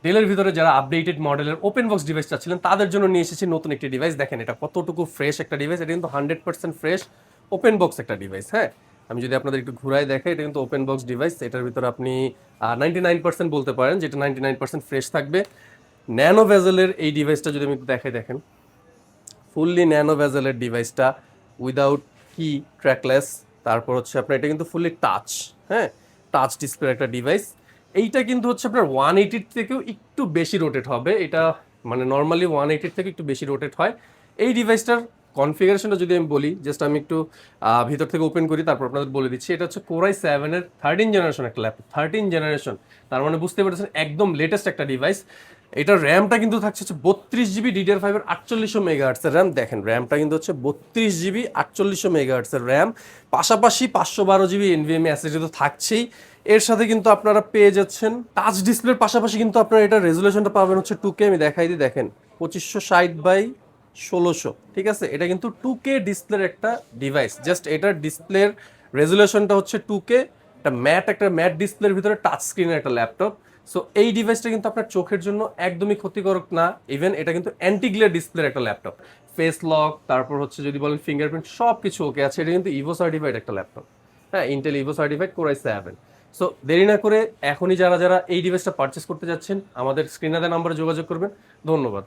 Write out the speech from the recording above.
ডেলের ভিতরে যারা আপডেটেড মডেলের ওপেন বক্স ডিভাইস চাচ্ছিলেন তাদের জন্য নিয়ে এসেছি নতুন একটি ডিভাইস। দেখেন এটা কতটুকু ফ্রেশ একটা ডিভাইস, এটা কিন্তু 100% ফ্রেশ ওপেন বক্স একটা ডিভাইস। হ্যাঁ, আমি যদি আপনাদের একটু ঘুরাই দেখাই, এটা কিন্তু ওপেন বক্স ডিভাইস। এটার ভিতরে আপনি 99% বলতে পারেন, যেটা 99% ফ্রেশ থাকবে। ন্যানো ভেজেলের এই ডিভাইসটা যদি আমি একটু দেখাই, দেখেন ফুললি ন্যানো ভেজেলের ডিভাইসটা, উইদাউট কি, ট্র্যাকলেস। তারপর হচ্ছে আপনার এটা কিন্তু ফুললি টাচ, হ্যাঁ, টাচ ডিসপ্লে একটা ডিভাইস। এইটা কিন্তু হচ্ছে আপনার 180 থেকেও একটু বেশি রোটেট হবে এটা, মানে নর্মালি 180 থেকে একটু বেশি রোটেট হয়। এই ডিভাইসটার কনফিগারেশনটা যদি আমি বলি, জাস্ট আমি একটু ভিতর থেকে ওপেন করি, তারপর আপনাদের বলে দিচ্ছি। এটা হচ্ছে কোরাই 7-এর 13 জেনারেশন একটা ল্যাপটপ, 13 জেনারেশন, তার মানে বুঝতে পারছেন একদম লেটেস্ট একটা ডিভাইস। এটার র্যামটা কিন্তু থাকছে হচ্ছে 32 জিবি DDR5-এর 4800 মেগাহার্টসের র্যাম। দেখেন র্যামটা কিন্তু হচ্ছে 32 জিবি 4800 মেগাহার্টসের র্যাম, পাশাপাশি 512 জিবি NVMe SSD তো থাকছেই। এর সাথে কিন্তু আপনারা পেয়ে যাচ্ছেন টাচ ডিসপ্লের পাশাপাশি কিন্তু আপনারা এটা রেজুলেশনটা পাবেন হচ্ছে 2K। আমি দেখাই দিই, দেখেন 2560x1600, ঠিক আছে, এটা কিন্তু 2K ডিসপ্লের একটা ডিভাইস। জাস্ট এটার ডিসপ্লের রেজুলেশনটা হচ্ছে 2K, একটা ম্যাট ডিসপ্লের ভিতরে টাচ স্ক্রিনের একটা ল্যাপটপ। সো এই ডিভাইসটা কিন্তু আপনার চোখের জন্য একদমই ক্ষতিকারক না। ইভেন এটা কিন্তু অ্যান্টি গ্লেয়ার ডিসপ্লের একটা ল্যাপটপ, ফেস লক, তারপর হচ্ছে যদি বলেন ফিঙ্গারপ্রিন্ট, সব কিছু ওকে আছে। এটা কিন্তু ইভো সার্টিফাইড একটা ল্যাপটপ, হ্যাঁ, Intel Ivo certified core i 7। So দেরি না করে এখনই যারা যারা এই ডিভাইসটা পারচেস করতে যাচ্ছেন, আমাদের স্ক্রিনে দেওয়া নাম্বারে যোগাযোগ করবেন। ধন্যবাদ।